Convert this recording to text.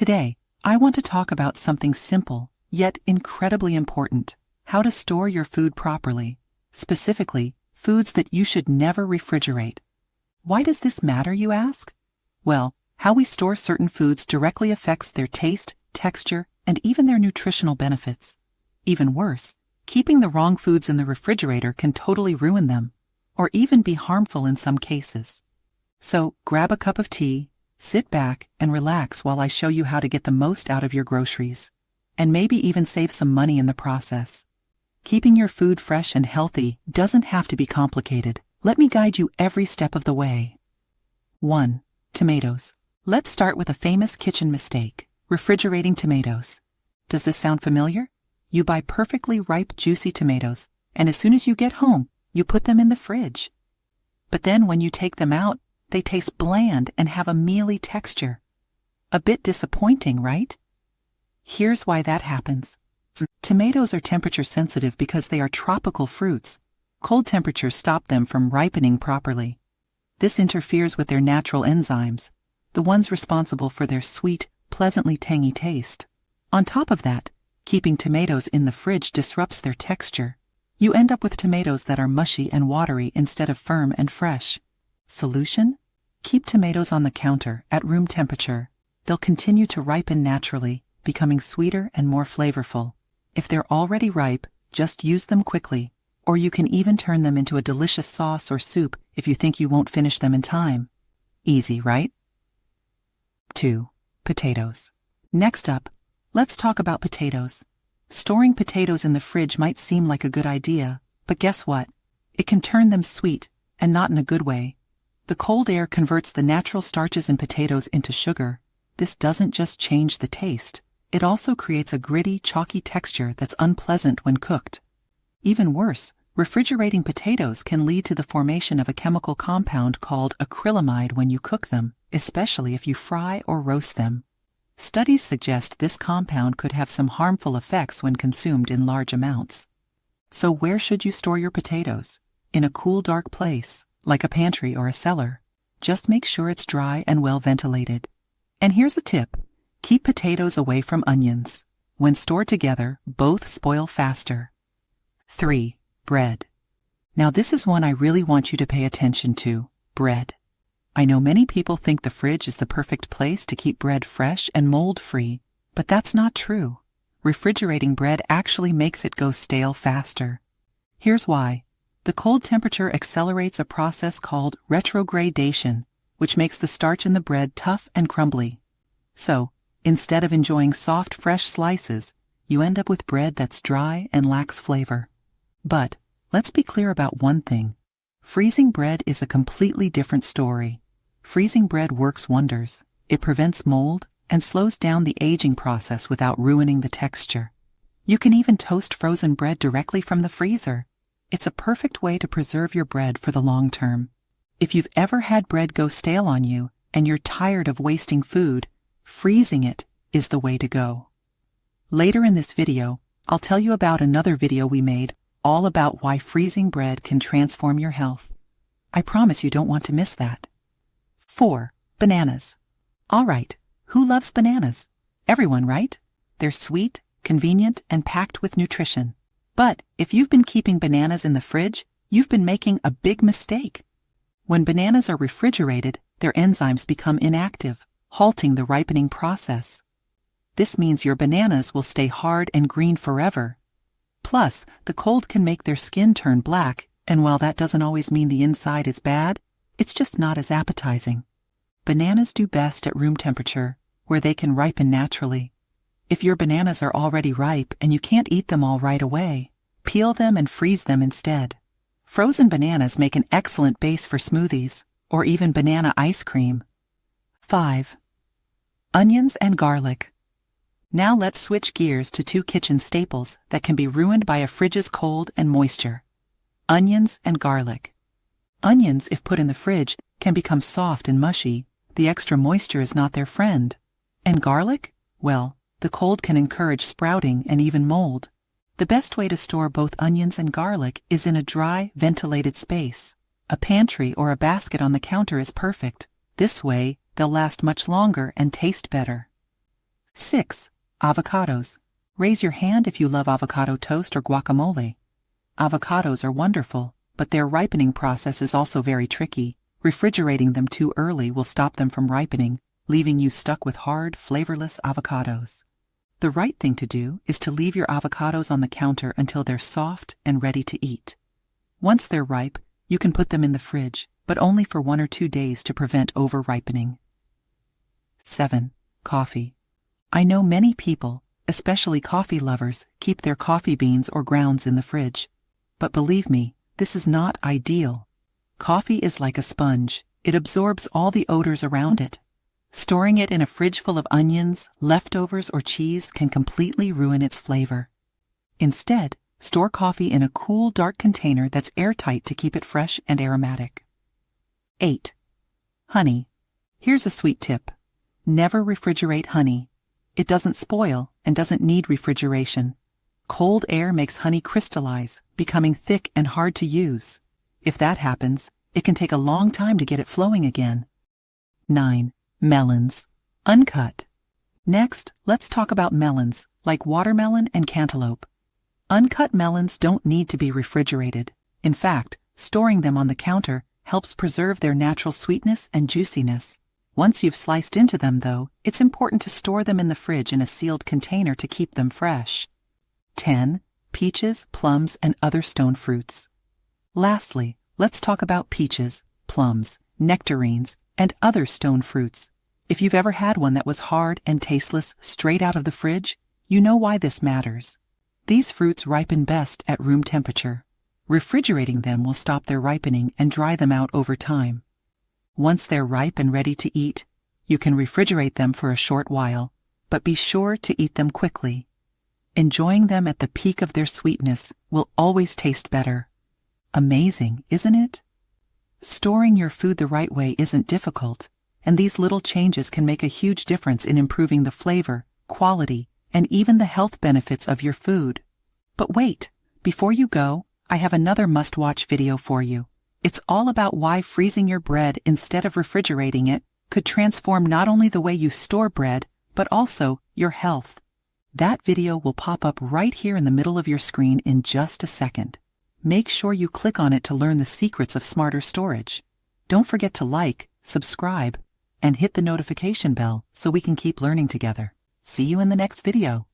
Today, I want to talk about something simple, yet incredibly important: how to store your food properly, specifically, foods that you should never refrigerate. Why does this matter, you ask? Well, how we store certain foods directly affects their taste, texture, and even their nutritional benefits. Even worse, keeping the wrong foods in the refrigerator can totally ruin them, or even be harmful in some cases. So, grab a cup of tea, sit back, and relax while I show you how to get the most out of your groceries, and maybe even save some money in the process. Keeping your food fresh and healthy doesn't have to be complicated. Let me guide you every step of the way. 1. Tomatoes. Let's start with a famous kitchen mistake: refrigerating tomatoes. Does this sound familiar? You buy perfectly ripe, juicy tomatoes, and as soon as you get home, you put them in the fridge. But then when you take them out, they taste bland and have a mealy texture. A bit disappointing, right? Here's why that happens. Tomatoes are temperature sensitive because they are tropical fruits. Cold temperatures stop them from ripening properly. This interferes with their natural enzymes, the ones responsible for their sweet, pleasantly tangy taste. On top of that, keeping tomatoes in the fridge disrupts their texture. You end up with tomatoes that are mushy and watery instead of firm and fresh. Solution? Keep tomatoes on the counter at room temperature. They'll continue to ripen naturally, becoming sweeter and more flavorful. If they're already ripe, just use them quickly, or you can even turn them into a delicious sauce or soup if you think you won't finish them in time. Easy, right? 2. Potatoes. Next up, let's talk about potatoes. Storing potatoes in the fridge might seem like a good idea, but guess what? It can turn them sweet, and not in a good way. The cold air converts the natural starches in potatoes into sugar. This doesn't just change the taste, it also creates a gritty, chalky texture that's unpleasant when cooked. Even worse, refrigerating potatoes can lead to the formation of a chemical compound called acrylamide when you cook them, especially if you fry or roast them. Studies suggest this compound could have some harmful effects when consumed in large amounts. So where should you store your potatoes? In a cool, dark place, like a pantry or a cellar. Just make sure it's dry and well ventilated. And here's a tip: keep potatoes away from onions. When stored together, both spoil faster. 3. Bread. Now this is one I really want you to pay attention to: bread. I know many people think the fridge is the perfect place to keep bread fresh and mold-free, but that's not true. Refrigerating bread actually makes it go stale faster. Here's why. The cold temperature accelerates a process called retrogradation, which makes the starch in the bread tough and crumbly. So, instead of enjoying soft, fresh slices, you end up with bread that's dry and lacks flavor. But, let's be clear about one thing. Freezing bread is a completely different story. Freezing bread works wonders. It prevents mold and slows down the aging process without ruining the texture. You can even toast frozen bread directly from the freezer. It's a perfect way to preserve your bread for the long term. If you've ever had bread go stale on you and you're tired of wasting food, freezing it is the way to go. Later in this video, I'll tell you about another video we made all about why freezing bread can transform your health. I promise you don't want to miss that. 4. Bananas. All right, who loves bananas? Everyone, right? They're sweet, convenient, and packed with nutrition. But if you've been keeping bananas in the fridge, you've been making a big mistake. When bananas are refrigerated, their enzymes become inactive, halting the ripening process. This means your bananas will stay hard and green forever. Plus, the cold can make their skin turn black, and while that doesn't always mean the inside is bad, it's just not as appetizing. Bananas do best at room temperature, where they can ripen naturally. If your bananas are already ripe and you can't eat them all right away, peel them and freeze them instead. Frozen bananas make an excellent base for smoothies, or even banana ice cream. 5. Onions and garlic. Now let's switch gears to 2 kitchen staples that can be ruined by a fridge's cold and moisture. Onions and garlic. Onions, if put in the fridge, can become soft and mushy. The extra moisture is not their friend. And garlic? Well, the cold can encourage sprouting and even mold. The best way to store both onions and garlic is in a dry, ventilated space. A pantry or a basket on the counter is perfect. This way, they'll last much longer and taste better. 6. Avocados. Raise your hand if you love avocado toast or guacamole. Avocados are wonderful, but their ripening process is also very tricky. Refrigerating them too early will stop them from ripening, leaving you stuck with hard, flavorless avocados. The right thing to do is to leave your avocados on the counter until they're soft and ready to eat. Once they're ripe, you can put them in the fridge, but only for 1 or 2 days to prevent over-ripening. 7. Coffee. I know many people, especially coffee lovers, keep their coffee beans or grounds in the fridge. But believe me, this is not ideal. Coffee is like a sponge. It absorbs all the odors around it. Storing it in a fridge full of onions, leftovers, or cheese can completely ruin its flavor. Instead, store coffee in a cool, dark container that's airtight to keep it fresh and aromatic. 8. Honey. Here's a sweet tip. Never refrigerate honey. It doesn't spoil and doesn't need refrigeration. Cold air makes honey crystallize, becoming thick and hard to use. If that happens, it can take a long time to get it flowing again. 9. Melons. Uncut. Next, let's talk about melons, like watermelon and cantaloupe. Uncut melons don't need to be refrigerated. In fact, storing them on the counter helps preserve their natural sweetness and juiciness. Once you've sliced into them, though, it's important to store them in the fridge in a sealed container to keep them fresh. 10. Peaches, plums, and other stone fruits. Lastly, let's talk about peaches, plums, nectarines, and other stone fruits. If you've ever had one that was hard and tasteless straight out of the fridge, you know why this matters. These fruits ripen best at room temperature. Refrigerating them will stop their ripening and dry them out over time. Once they're ripe and ready to eat, you can refrigerate them for a short while, but be sure to eat them quickly. Enjoying them at the peak of their sweetness will always taste better. Amazing, isn't it? Storing your food the right way isn't difficult, and these little changes can make a huge difference in improving the flavor, quality, and even the health benefits of your food. But wait, before you go, I have another must-watch video for you. It's all about why freezing your bread instead of refrigerating it could transform not only the way you store bread, but also your health. That video will pop up right here in the middle of your screen in just a second. Make sure you click on it to learn the secrets of smarter storage. Don't forget to like, subscribe, and hit the notification bell so we can keep learning together. See you in the next video.